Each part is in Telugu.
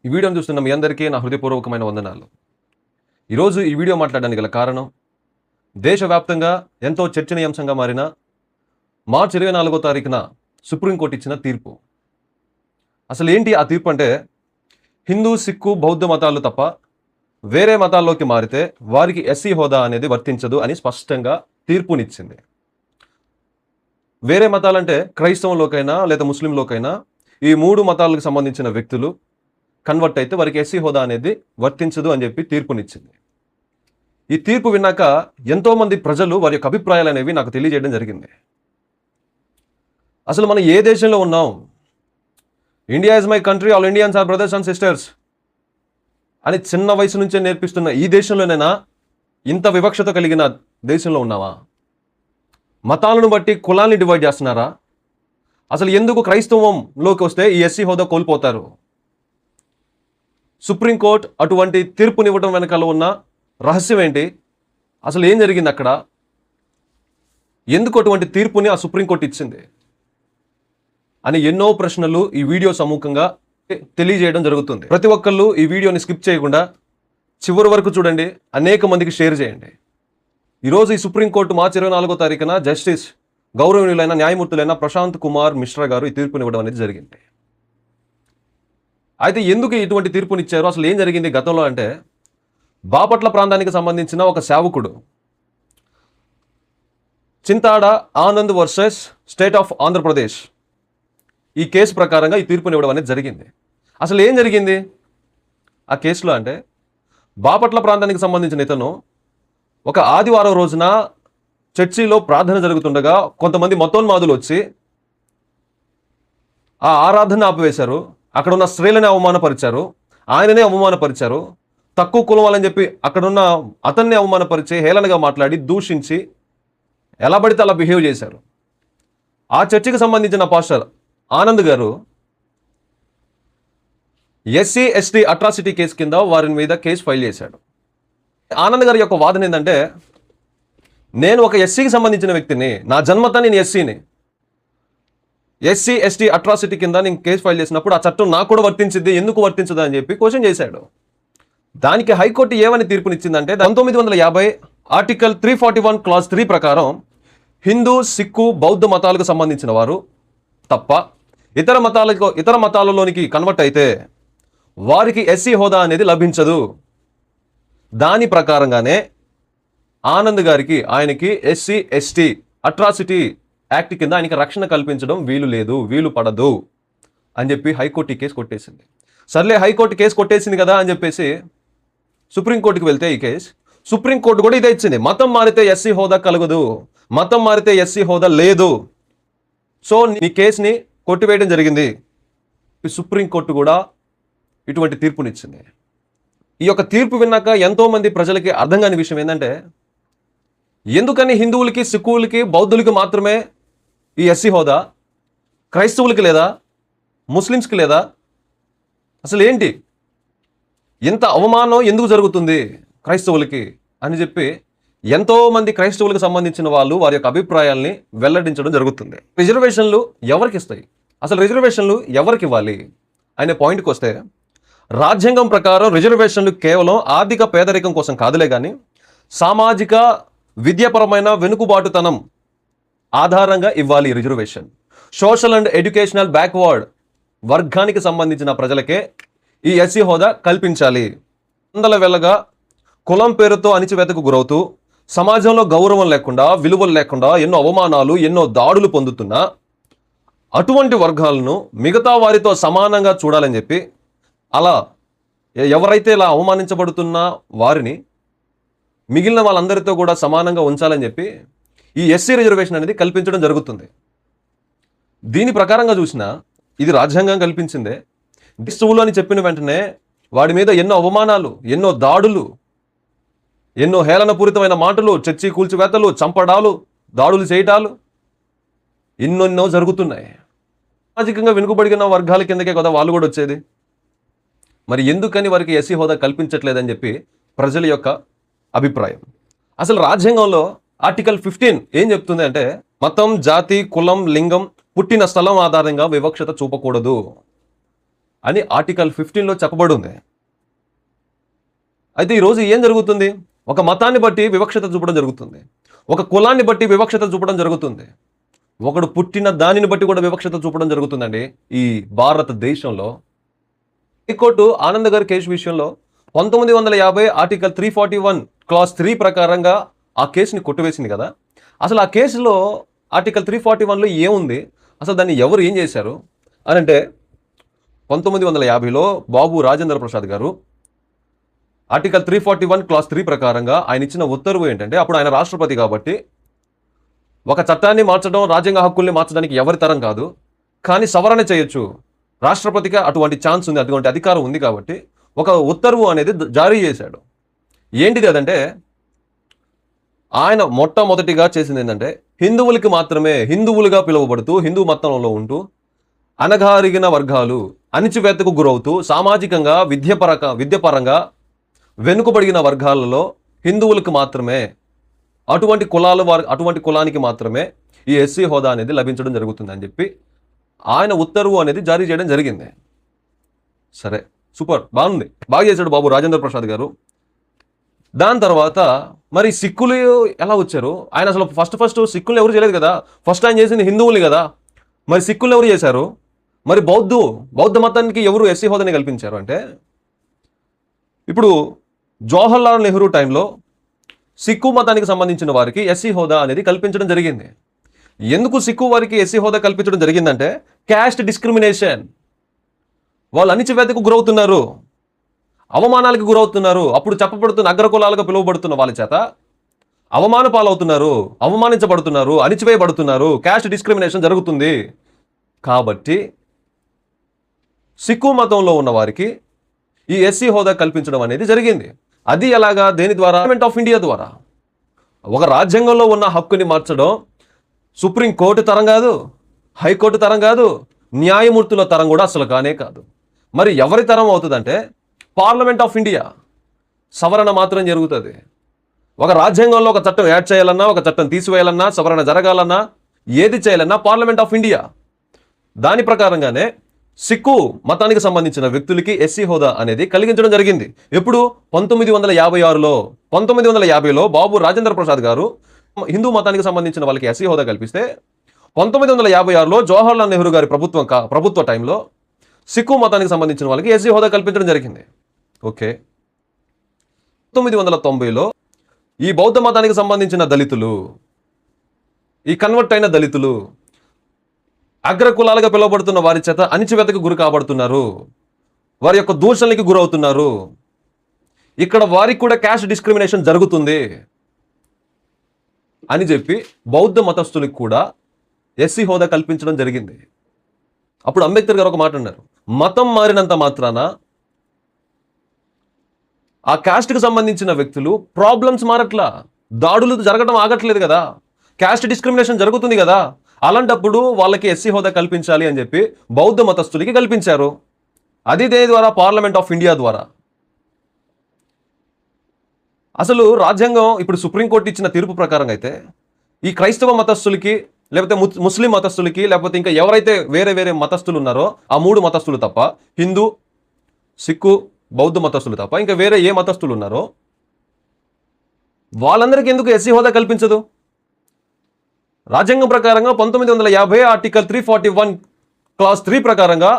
ఈ వీడియోని చూస్తున్న మీ అందరికీ నా హృదయపూర్వకమైన వందనాలు. ఈరోజు ఈ వీడియో మాట్లాడడానికి గల కారణం, దేశవ్యాప్తంగా ఎంతో చర్చనీయాంశంగా మారిన మార్చి 24వ తారీఖున సుప్రీంకోర్టు ఇచ్చిన తీర్పు. అసలు ఏంటి ఆ తీర్పు అంటే, హిందూ, సిక్కు, బౌద్ధ మతాలు తప్ప వేరే మతాల్లోకి మారితే వారికి ఎస్సీ హోదా అనేది వర్తించదు అని స్పష్టంగా తీర్పునిచ్చింది. వేరే మతాలంటే క్రైస్తవంలోకైనా లేదా ముస్లింలోకైనా ఈ 3 మతాలకు సంబంధించిన వ్యక్తులు కన్వర్ట్ అయితే వారికి ఎస్సీ హోదా అనేది వర్తించదు అని చెప్పి తీర్పునిచ్చింది. ఈ తీర్పు విన్నాక ఎంతోమంది ప్రజలు వారి యొక్క అభిప్రాయాలు అనేవి నాకు తెలియజేయడం జరిగింది. అసలు మనం ఏ దేశంలో ఉన్నాం? India is my country, all Indians are brothers and sisters అని చిన్న వయసు నుంచే నేర్పిస్తున్న ఈ దేశంలోనైనా ఇంత వివక్షత కలిగిన దేశంలో ఉన్నావా? మతాలను బట్టి కులాన్ని డివైడ్ చేస్తున్నారా? అసలు ఎందుకు క్రైస్తవంలోకి వస్తే ఈ ఎస్సీ హోదా కోల్పోతారు? సుప్రీంకోర్టు అటువంటి తీర్పునివ్వడం వెనకాల ఉన్న రహస్యం ఏంటి? అసలు ఏం జరిగింది అక్కడ? ఎందుకు అటువంటి తీర్పుని ఆ సుప్రీంకోర్టు ఇచ్చింది అని ఎన్నో ప్రశ్నలు ఈ వీడియో సముఖంగా తెలియజేయడం జరుగుతుంది. ప్రతి ఒక్కళ్ళు ఈ వీడియోని స్కిప్ చేయకుండా చివరి వరకు చూడండి, అనేక మందికి షేర్ చేయండి. ఈరోజు ఈ సుప్రీంకోర్టు మార్చి 24వ తారీఖున జస్టిస్ గౌరవనీయులైన న్యాయమూర్తులైన ప్రశాంత్ కుమార్ మిశ్రా గారు ఈ తీర్పునివ్వడం అనేది జరిగింది. అయితే ఎందుకు ఇటువంటి తీర్పునిచ్చారు, అసలు ఏం జరిగింది గతంలో అంటే, బాపట్ల ప్రాంతానికి సంబంధించిన ఒక సేవకుడు Chintada Anand versus state of Andhra Pradesh ఈ కేసు ప్రకారంగా ఈ తీర్పునివ్వడం అనేది జరిగింది. అసలు ఏం జరిగింది ఆ కేసులో అంటే, బాపట్ల ప్రాంతానికి సంబంధించిన ఇతను ఒక ఆదివారం రోజున చర్చిలో ప్రార్థన జరుగుతుండగా కొంతమంది మతోన్మాదులు వచ్చి ఆ ఆరాధన ఆపివేశారు. అక్కడ ఉన్న స్త్రీలని అవమానపరిచారు, ఆయననే అవమానపరిచారు, తక్కువ కులం వాళ్ళని చెప్పి అక్కడున్న అతన్ని అవమానపరిచి హేళనగా మాట్లాడి దూషించి ఎలా పడితే అలా బిహేవ్ చేశారు. ఆ చర్చికి సంబంధించిన పాస్టర్ ఆనంద్ గారు ఎస్సీ ఎస్టీ అట్రాసిటీ కేసు కింద వారి మీద కేసు ఫైల్ చేశాడు. ఆనంద్ గారి యొక్క వాదన ఏంటంటే, నేను ఒక ఎస్సీకి సంబంధించిన వ్యక్తిని, నా జన్మత నేను ఎస్సీని, ఎస్సీ ఎస్టీ అట్రాసిటీ కింద నేను కేసు ఫైల్ చేసినప్పుడు ఆ చట్టం నాకు కూడా వర్తించింది, ఎందుకు వర్తించదు అని చెప్పి క్వశ్చన్ చేశాడు. దానికి హైకోర్టు ఏమని తీర్పునిచ్చిందంటే, 1950 ఆర్టికల్ 341 క్లాజ్ 3 ప్రకారం హిందూ, సిక్కు, బౌద్ధ మతాలకు సంబంధించిన వారు తప్ప ఇతర మతాలలోనికి కన్వర్ట్ అయితే వారికి ఎస్సీ హోదా అనేది లభించదు. దాని ప్రకారంగానే ఆనంద్ గారికి ఆయనకి ఎస్సీ ఎస్టీ అట్రాసిటీ యాక్ట్ కింద ఆయనకి రక్షణ కల్పించడం వీలు పడదు అని చెప్పి హైకోర్టు ఈ కేసు కొట్టేసింది. సర్లే, హైకోర్టు కేసు కొట్టేసింది కదా అని చెప్పేసి సుప్రీంకోర్టుకి వెళ్తే ఈ కేసు సుప్రీంకోర్టు కూడా ఇదే ఇచ్చింది. మతం మారితే ఎస్సీ హోదా కలగదు, మతం మారితే ఎస్సీ హోదా లేదు. సో ఈ కేసుని కొట్టివేయడం జరిగింది. ఈ సుప్రీంకోర్టు కూడా ఇటువంటి తీర్పునిచ్చింది. ఈ యొక్క తీర్పు విన్నాక ఎంతో మంది ప్రజలకి అర్థం కాని విషయం ఏంటంటే, ఎందుకని హిందువులకి, సిక్కులకి, బౌద్ధులకి మాత్రమే ఈ ఎస్సీ హోదా, క్రైస్తవులకి లేదా, ముస్లిమ్స్కి లేదా? అసలు ఏంటి ఇంత అవమానం ఎందుకు జరుగుతుంది క్రైస్తవులకి అని చెప్పి ఎంతోమంది క్రైస్తవులకు సంబంధించిన వాళ్ళు వారి యొక్క అభిప్రాయాల్ని వెల్లడించడం జరుగుతుంది. రిజర్వేషన్లు ఎవరికి ఇస్తాయి, అసలు రిజర్వేషన్లు ఎవరికి ఇవ్వాలి అనే పాయింట్కి వస్తే, రాజ్యాంగం ప్రకారం రిజర్వేషన్లు కేవలం ఆర్థిక పేదరికం కోసం కాదులే కానీ సామాజిక, విద్యాపరమైన వెనుకబాటుతనం ఆధారంగా ఇవ్వాలి reservation. Social and educational backward వర్గానికి సంబంధించిన ప్రజలకే ఈ ఎస్సీ హోదా కల్పించాలి. వందల వేలగా కులం పేరుతో అణిచివేతకు గురవుతూ సమాజంలో గౌరవం లేకుండా, విలువలు లేకుండా ఎన్నో అవమానాలు, ఎన్నో దాడులు పొందుతున్నా అటువంటి వర్గాలను మిగతా వారితో సమానంగా చూడాలని చెప్పి, అలా ఎవరైతే ఇలా అవమానించబడుతున్న వారిని మిగిలిన వాళ్ళందరితో కూడా సమానంగా ఉంచాలని చెప్పి ఈ ఎస్సీ రిజర్వేషన్ అనేది కల్పించడం జరుగుతుంది. దీని ప్రకారంగా చూసినా ఇది రాజ్యాంగం కల్పించిందే. క్రైస్తవులు అని చెప్పిన వెంటనే వాడి మీద ఎన్నో అవమానాలు, ఎన్నో దాడులు, ఎన్నో హేళనపూరితమైన మాటలు, చర్చి కూల్చివేతలు, చంపడాలు, దాడులు చేయటాలు ఎన్నెన్నో జరుగుతున్నాయి. సామాజికంగా వెనుకబడిన వర్గాల కిందకే కదా వాళ్ళు కూడా వచ్చేది. మరి ఎందుకని వారికి ఎస్సీ హోదా కల్పించట్లేదని చెప్పి ప్రజల యొక్క అభిప్రాయం. అసలు రాజ్యాంగంలో ఆర్టికల్ 15 ఏం చెప్తుంది అంటే, మతం, జాతి, కులం, లింగం, పుట్టిన స్థలం ఆధారంగా వివక్షత చూపకూడదు అని ఆర్టికల్ 15లో చెప్పబడి ఉంది. అయితే ఈరోజు ఏం జరుగుతుంది? ఒక మతాన్ని బట్టి వివక్షత చూపడం జరుగుతుంది, ఒక కులాన్ని బట్టి వివక్షత చూపడం జరుగుతుంది, ఒకడు పుట్టిన దానిని బట్టి కూడా వివక్షత చూపడం జరుగుతుందండి ఈ భారతదేశంలో. హైకోర్టు ఆనంద్ గారి కేసు విషయంలో 1950 ఆర్టికల్ 341 క్లాస్ 3 ప్రకారంగా ఆ కేసుని కొట్టివేసింది కదా. అసలు ఆ కేసులో ఆర్టికల్ 341లో ఏముంది, అసలు దాన్ని ఎవరు ఏం చేశారు అని అంటే, 1950లో బాబు రాజేంద్ర ప్రసాద్ గారు ఆర్టికల్ 341 క్లాస్ 3 ప్రకారంగా ఆయన ఇచ్చిన ఉత్తర్వు ఏంటంటే, అప్పుడు ఆయన రాష్ట్రపతి కాబట్టి ఒక చట్టాన్ని మార్చడం, రాజ్యాంగ హక్కుల్ని మార్చడానికి ఎవరి తరం కాదు, కానీ సవరణ చేయొచ్చు, రాష్ట్రపతిగా అటువంటి ఛాన్స్ ఉంది, అటువంటి అధికారం ఉంది కాబట్టి ఒక ఉత్తర్వు అనేది జారీ చేశాడు. ఏంటిది అదంటే, ఆయన మొట్టమొదటిగా చేసింది ఏంటంటే, హిందువులకి మాత్రమే హిందువులుగా పిలువబడుతూ హిందూ మతంలో ఉంటూ అనగారిగిన వర్గాలు, అణిచివేతకు గురవుతూ సామాజికంగా విద్యపరంగా వెనుకబడిన వర్గాలలో హిందువులకు మాత్రమే, అటువంటి కులానికి మాత్రమే ఈ ఎస్సీ హోదా అనేది లభించడం జరుగుతుందని చెప్పి ఆయన ఉత్తర్వు అనేది జారీ చేయడం జరిగింది. సరే, సూపర్, బాగుంది, బాగా చేశాడు బాబు రాజేంద్ర ప్రసాద్ గారు. దాని తర్వాత మరి సిక్కులు ఎలా వచ్చారు? ఆయన అసలు ఫస్ట్ సిక్కులు ఎవరు చేయలేదు కదా, ఫస్ట్ ఆయన చేసింది హిందువులు కదా. మరి సిక్కులు ఎవరు చేశారు? మరి బౌద్ధ మతానికి ఎవరు ఎస్సీ హోదాని కల్పించారు అంటే, ఇప్పుడు జవహర్లాల్ నెహ్రూ టైంలో సిక్కు మతానికి సంబంధించిన వారికి ఎస్సీ హోదా అనేది కల్పించడం జరిగింది. ఎందుకు సిక్కు వారికి ఎస్సీ హోదా కల్పించడం జరిగిందంటే, క్యాస్ట్ డిస్క్రిమినేషన్. వాళ్ళు అణిచివేతకు గురవుతున్నారు, అవమానాలకు గురవుతున్నారు. అప్పుడు చెప్పబడుతున్న అగ్రకులాలుగా పిలువబడుతున్న వాళ్ళ చేత అవమాన పాలవుతున్నారు, అవమానించబడుతున్నారు, అణిచివేయబడుతున్నారు, క్యాస్ట్ డిస్క్రిమినేషన్ జరుగుతుంది. కాబట్టి సిక్కు మతంలో ఉన్న వారికి ఈ ఎస్సీ హోదా కల్పించడం అనేది జరిగింది. అది ఎలాగా, దేని ద్వారా? గవర్నమెంట్ ఆఫ్ ఇండియా ద్వారా. ఒక రాజ్యాంగంలో ఉన్న హక్కుని మార్చడం సుప్రీంకోర్టు తరం కాదు, హైకోర్టు తరం కాదు, న్యాయమూర్తుల తరం కూడా అసలు కానే కాదు. మరి ఎవరి తరం అవుతుందంటే, పార్లమెంట్ ఆఫ్ ఇండియా సవరణ మాత్రం జరుగుతుంది. ఒక రాజ్యాంగంలో ఒక చట్టం యాడ్ చేయాలన్నా, ఒక చట్టం తీసివేయాలన్నా, సవరణ జరగాలన్నా, ఏది చేయాలన్నా పార్లమెంట్ ఆఫ్ ఇండియా. దాని ప్రకారంగానే సిక్కు మతానికి సంబంధించిన వ్యక్తులకి ఎస్సీ హోదా అనేది కలిగించడం జరిగింది. ఎప్పుడు? 1956లో. 1950లో బాబు రాజేంద్ర ప్రసాద్ గారు హిందూ మతానికి సంబంధించిన వాళ్ళకి ఎస్సీ హోదా కల్పిస్తే, 1956లో జవహర్లాల్ నెహ్రూ గారి ప్రభుత్వ టైంలో సిక్కు మతానికి సంబంధించిన వాళ్ళకి ఎస్సీ హోదా కల్పించడం జరిగింది. ఓకే, 1990లో ఈ బౌద్ధ మతానికి సంబంధించిన దళితులు, ఈ కన్వర్ట్ అయిన దళితులు అగ్రకులాలుగా పిలువబడుతున్న వారి చేత అణిచివేతకు గురి కాబడుతున్నారు, వారి యొక్క దూషణలకి గురవుతున్నారు, ఇక్కడ వారికి కూడా క్యాస్ట్ డిస్క్రిమినేషన్ జరుగుతుంది అని చెప్పి బౌద్ధ మతస్థులకు కూడా ఎస్సీ హోదా కల్పించడం జరిగింది. అప్పుడు అంబేద్కర్ గారు ఒక మాట అన్నారు, మతం మారినంత మాత్రాన ఆ క్యాస్ట్కి సంబంధించిన వ్యక్తులు ప్రాబ్లమ్స్ మారట్లా, దాడులు జరగడం ఆగట్లేదు కదా, క్యాస్ట్ డిస్క్రిమినేషన్ జరుగుతుంది కదా. అలాంటప్పుడు వాళ్ళకి ఎస్సీ హోదా కల్పించాలి అని చెప్పి బౌద్ధ మతస్థులకి కల్పించారు. అది దేని ద్వారా? పార్లమెంట్ ఆఫ్ ఇండియా ద్వారా. అసలు రాజ్యాంగం ఇప్పుడు సుప్రీంకోర్టు ఇచ్చిన తీర్పు ప్రకారంగా అయితే ఈ క్రైస్తవ మతస్థులకి, లేకపోతే ముస్లిం మతస్థులకి, లేకపోతే ఇంకా ఎవరైతే వేరే మతస్థులు ఉన్నారో ఆ 3 మతస్థులు తప్ప, హిందూ, సిక్కు, బౌద్ధ మతస్థులు తప్ప ఇంకా వేరే ఏ మతస్థులు ఉన్నారో వాళ్ళందరికీ ఎందుకు ఎస్సీ హోదా కల్పించదు? రాజ్యాంగం ప్రకారంగా 1950 ఆర్టికల్ 341 క్లాస్ 3 ప్రకారంగా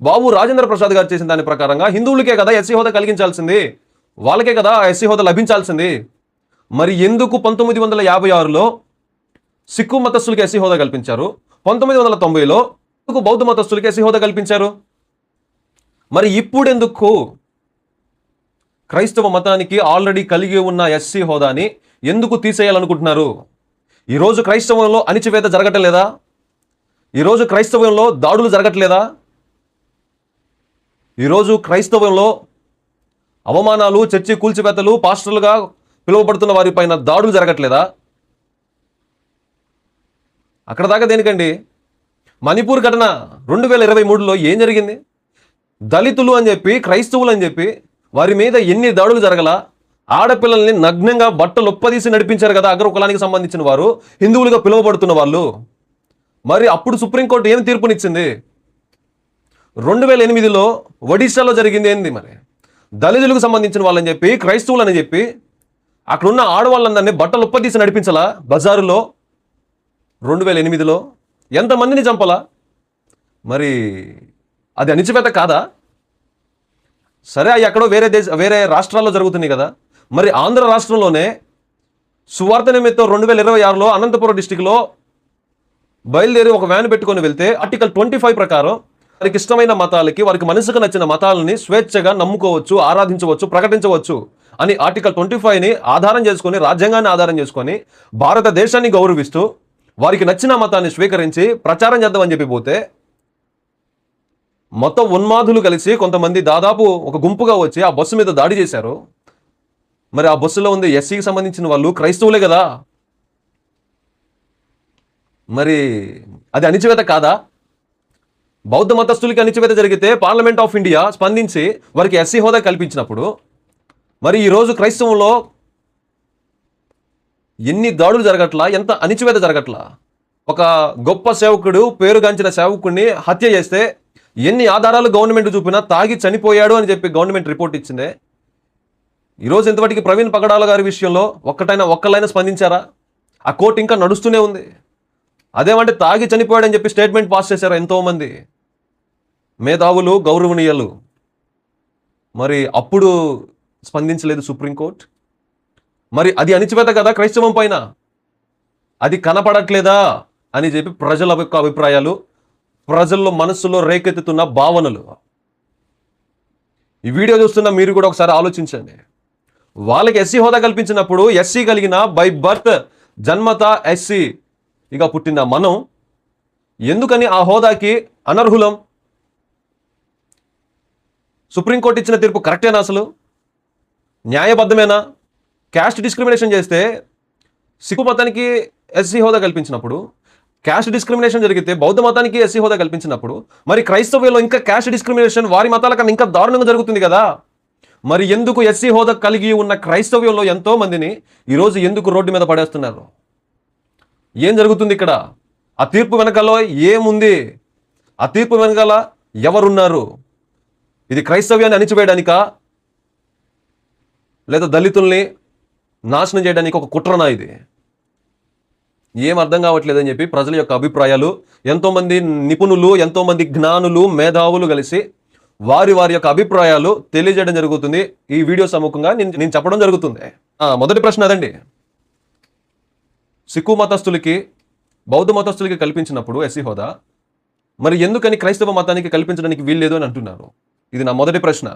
బాబు రాజేంద్ర ప్రసాద్ గారు చేసిన దాని ప్రకారంగా హిందువులకే కదా ఎస్సీ హోదా కలిగించాల్సింది, వాళ్ళకే కదా ఎస్సీ హోదా లభించాల్సింది. మరి ఎందుకు 1956లో సిక్కు మతస్థులకి ఎస్సీ హోదా కల్పించారు, 1990లో బౌద్ధ మతస్థులకి ఎస్సీ హోదా కల్పించారు? మరి ఇప్పుడు ఎందుకు క్రైస్తవ మతానికి ఆల్రెడీ కలిగి ఉన్న ఎస్సీ హోదాని ఎందుకు తీసేయాలనుకుంటున్నారు? ఈరోజు క్రైస్తవంలో అణిచివేత జరగటం లేదా? ఈరోజు క్రైస్తవంలో దాడులు జరగట్లేదా? ఈరోజు క్రైస్తవంలో అవమానాలు, చర్చి కూల్చివేతలు, పాస్టర్లుగా పిలువబడుతున్న వారి పైన దాడులు జరగట్లేదా? అక్కడ దాకా దేనికండి? మణిపూర్ ఘటన 2023లో ఏం జరిగింది? దళితులు అని చెప్పి, క్రైస్తవులు అని చెప్పి వారి మీద ఎన్ని దాడులు జరగలా? ఆడపిల్లల్ని నగ్నంగా బట్టలు ఒప్పదీసి నడిపించారు కదా అగ్రకులానికి సంబంధించిన వారు, హిందువులుగా పిలువబడుతున్న వాళ్ళు. మరి అప్పుడు సుప్రీంకోర్టు ఏం తీర్పునిచ్చింది? 2008లో ఒడిశాలో జరిగింది ఏంది మరి? దళితులకు సంబంధించిన వాళ్ళని చెప్పి, క్రైస్తవులని చెప్పి అక్కడున్న ఆడవాళ్ళందరినీ బట్టలు ఉప్పదీసి నడిపించాలా బజారులో? 2008లో ఎంతమందిని చంపలా? మరి అది అణిచివేత కాదా? సరే, అవి ఎక్కడో వేరే రాష్ట్రాల్లో జరుగుతున్నాయి కదా. మరి ఆంధ్ర రాష్ట్రంలోనే సువార్త నిమిత్తం 2026లో అనంతపురం డిస్టిక్లో బయలుదేరి ఒక వ్యాన్ పెట్టుకొని వెళ్తే ఆర్టికల్ 25 ప్రకారం వారికి ఇష్టమైన మతాలకి, వారికి మనసుకు నచ్చిన మతాలని స్వేచ్ఛగా నమ్ముకోవచ్చు, ఆరాధించవచ్చు, ప్రకటించవచ్చు అని ఆర్టికల్ 25ని ఆధారం చేసుకొని, రాజ్యాంగాన్ని ఆధారం చేసుకొని భారతదేశాన్ని గౌరవిస్తూ వారికి నచ్చిన మతాన్ని స్వీకరించి ప్రచారం చేద్దామని చెప్పి పోతే మొత్తం ఉన్మాదులు కలిసి కొంతమంది దాదాపు ఒక గుంపుగా వచ్చి ఆ బస్సు మీద దాడి చేశారు. మరి ఆ బస్సులో ఉంది ఎస్సీకి సంబంధించిన వాళ్ళు, క్రైస్తవులే కదా. మరి అది అణిచివేత కాదా? బౌద్ధ మతస్థులకి అణిచివేత జరిగితే పార్లమెంట్ ఆఫ్ ఇండియా స్పందించి వారికి ఎస్సీ హోదా కల్పించినప్పుడు, మరి ఈరోజు క్రైస్తవంలో ఎన్ని దాడులు జరగట్లా, ఎంత అణిచివేత జరగట్లా? ఒక గొప్ప సేవకుడు, పేరుగాంచిన సేవకుడిని హత్య చేస్తే ఎన్ని ఆధారాలు గవర్నమెంట్ చూపినా తాగి చనిపోయాడు అని చెప్పి గవర్నమెంట్ రిపోర్ట్ ఇచ్చిందే. ఈరోజు ఇంతవరకు ప్రవీణ్ పగడాల గారి విషయంలో ఒక్కలైనా స్పందించారా? ఆ కోర్టు ఇంకా నడుస్తూనే ఉంది. అదేమంటే తాగి చనిపోయాడని చెప్పి స్టేట్మెంట్ పాస్ చేశారు ఎంతోమంది మేధావులు, గౌరవనీయులు. మరి అప్పుడు స్పందించలేదు సుప్రీంకోర్టు. మరి అది అణిచివేత కదా క్రైస్తవం పైన? అది కనపడట్లేదా అని చెప్పి ప్రజల యొక్క అభిప్రాయాలు, ప్రజల్లో మనస్సులో రేకెత్తుతున్న భావనలు. ఈ వీడియో చూస్తున్న మీరు కూడా ఒకసారి ఆలోచించండి. వాళ్ళకి ఎస్సీ హోదా కల్పించినప్పుడు ఎస్సీ కలిగిన బై బర్త్ జన్మత ఎస్సీ ఇక పుట్టిన మనం ఎందుకని ఆ హోదాకి అనర్హులం? సుప్రీంకోర్టు ఇచ్చిన తీర్పు కరెక్టేనా? అసలు న్యాయబద్ధమేనా? క్యాస్ట్ డిస్క్రిమినేషన్ చేస్తే సిక్కు మతానికి ఎస్సీ హోదా కల్పించినప్పుడు, క్యాస్ట్ డిస్క్రిమినేషన్ జరిగితే బౌద్ధ మతానికి ఎస్సీ హోదా కల్పించినప్పుడు, మరి క్రైస్తవ్యంలో ఇంకా క్యాస్ట్ డిస్క్రిమినేషన్ వారి మతాల కన్నా ఇంకా దారుణంగా జరుగుతుంది కదా. మరి ఎందుకు ఎస్సీ హోదా కలిగి ఉన్న క్రైస్తవ్యంలో ఎంతో మందిని ఈరోజు ఎందుకు రోడ్డు మీద పడేస్తున్నారు? ఏం జరుగుతుంది ఇక్కడ? ఆ తీర్పు వెనకాల ఏముంది? ఆ తీర్పు వెనకాల ఎవరున్నారు? ఇది క్రైస్తవ్యాన్ని అణిచివేయడానికా, లేదా దళితుల్ని నాశనం చేయడానికి ఒక కుట్రనా? ఇది ఏం అర్థం కావట్లేదని చెప్పి ప్రజల యొక్క అభిప్రాయాలు, ఎంతోమంది నిపుణులు, ఎంతోమంది జ్ఞానులు, మేధావులు కలిసి వారి యొక్క అభిప్రాయాలు తెలియజేయడం జరుగుతుంది. ఈ వీడియో సముఖంగా నేను చెప్పడం జరుగుతుంది. మొదటి ప్రశ్న అదండి. సిక్కు మతస్థులకి, బౌద్ధ మతస్థులకి కల్పించినప్పుడు ఎస్సీ హోదా, మరి ఎందుకని క్రైస్తవ మతానికి కల్పించడానికి వీల్లేదు అని అంటున్నారు? ఇది నా మొదటి ప్రశ్న.